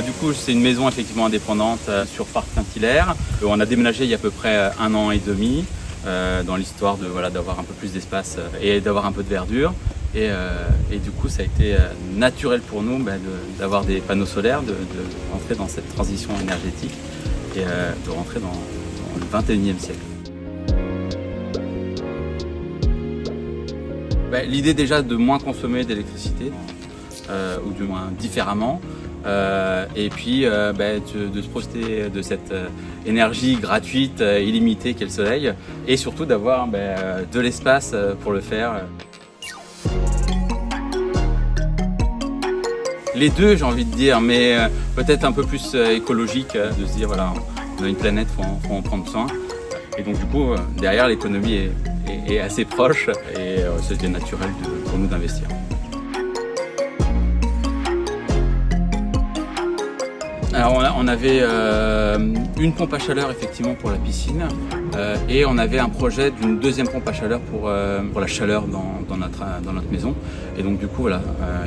Du coup, c'est une maison effectivement indépendante sur Parc Saint-Hilaire. On a déménagé il y a à peu près 1 an et demi dans l'histoire de d'avoir un peu plus d'espace et d'avoir un peu de verdure. Et du coup, ça a été naturel pour nous d'avoir des panneaux solaires, de rentrer dans cette transition énergétique et de rentrer dans le 21e siècle. L'idée déjà de moins consommer d'électricité, ou du moins différemment, et puis de se projeter de cette énergie gratuite, illimitée qu'est le soleil, et surtout d'avoir de l'espace pour le faire. Les deux, j'ai envie de dire, mais peut-être un peu plus écologique, de se dire voilà, on a une planète, faut en prendre soin. Et donc du coup, derrière, l'économie est assez proche et c'était naturel pour nous d'investir. Alors on avait une pompe à chaleur effectivement pour la piscine et on avait un projet d'une deuxième pompe à chaleur pour la chaleur dans notre maison. Et donc du coup voilà,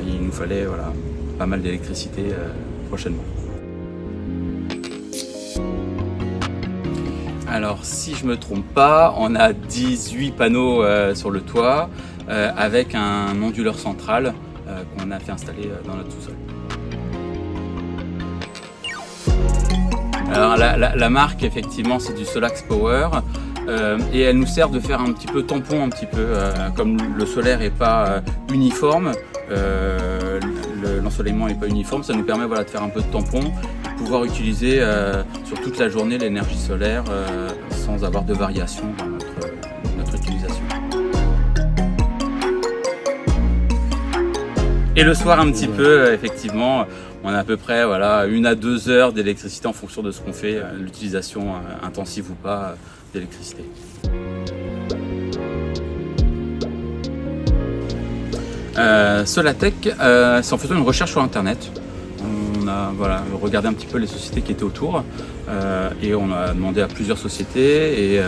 il nous fallait pas mal d'électricité prochainement. Alors si je me trompe pas, on a 18 panneaux sur le toit avec un onduleur central qu'on a fait installer dans notre sous-sol. Alors la marque effectivement c'est du Solax Power et elle nous sert de faire un petit peu tampon, comme le solaire n'est pas uniforme, l'ensoleillement n'est pas uniforme, ça nous permet de faire un peu de tampon, de pouvoir utiliser sur toute la journée l'énergie solaire sans avoir de variation dans notre utilisation. Et le soir un petit peu, effectivement, on a à peu près 1 à 2 heures d'électricité en fonction de ce qu'on fait, l'utilisation intensive ou pas d'électricité. Solatech, c'est en faisant une recherche sur internet. On a regardé un petit peu les sociétés qui étaient autour et on a demandé à plusieurs sociétés et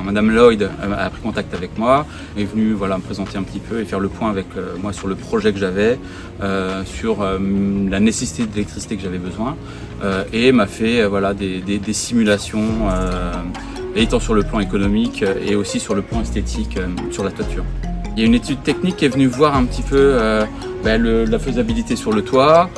Madame Lloyd a pris contact avec moi, est venue me présenter un petit peu et faire le point avec moi sur le projet que j'avais, sur la nécessité d'électricité que j'avais besoin et m'a fait des simulations étant sur le plan économique et aussi sur le plan esthétique sur la toiture. Il y a une étude technique qui est venue voir un petit peu la faisabilité sur le toit,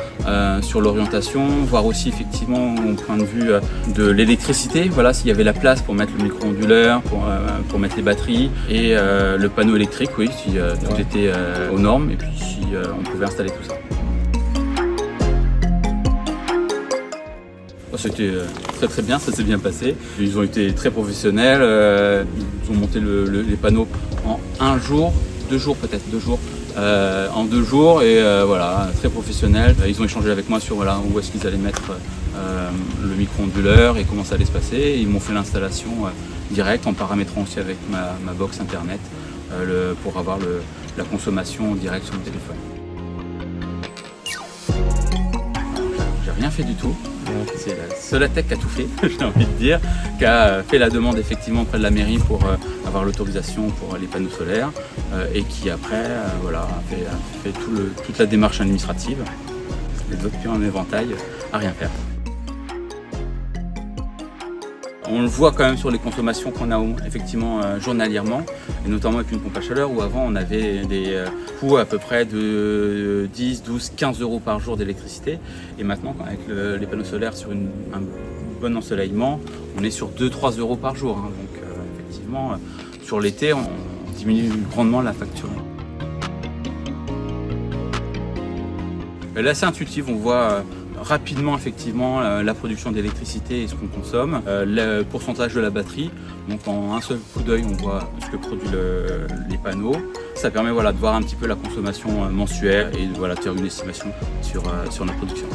sur l'orientation, voir aussi effectivement au point de vue de l'électricité, s'il y avait la place pour mettre le micro-onduleur, pour mettre les batteries et le panneau électrique, si tout était aux normes et puis si on pouvait installer tout ça. C'était très bien, ça s'est bien passé. Ils ont été très professionnels, ils ont monté les panneaux en 1 jour, 2 jours peut-être, 2 jours. En 2 jours et très professionnels. Ils ont échangé avec moi sur où est-ce qu'ils allaient mettre le micro-onduleur et comment ça allait se passer. Et ils m'ont fait l'installation directe en paramétrant aussi avec ma box internet pour avoir la consommation directe sur le téléphone. J'ai rien fait du tout. C'est la Solatech qui a tout fait, j'ai envie de dire, qui a fait la demande effectivement auprès de la mairie pour avoir l'autorisation pour les panneaux solaires et qui après a fait toute la démarche administrative, les documents en éventail à rien faire. On le voit quand même sur les consommations qu'on a effectivement journalièrement, et notamment avec une pompe à chaleur où avant on avait des coûts à peu près de 10, 12, 15 euros par jour d'électricité. Et maintenant avec les panneaux solaires sur un bon ensoleillement, on est sur 2-3 euros par jour. Donc effectivement sur l'été on diminue grandement la facture. Là c'est intuitif, on voit rapidement effectivement la production d'électricité et ce qu'on consomme, le pourcentage de la batterie. Donc en un seul coup d'œil on voit ce que produisent les panneaux. Ça permet de voir un petit peu la consommation mensuelle et de faire une estimation sur notre production.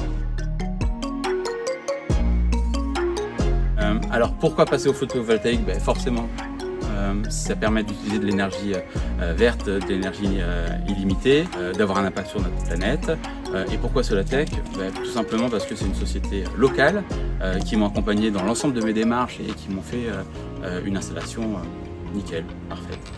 Alors pourquoi passer au photovoltaïque? Forcément ça permet d'utiliser de l'énergie verte, de l'énergie illimitée, d'avoir un impact sur notre planète. Et pourquoi Solatech? Tout simplement parce que c'est une société locale qui m'ont accompagné dans l'ensemble de mes démarches et qui m'ont fait une installation nickel, parfaite.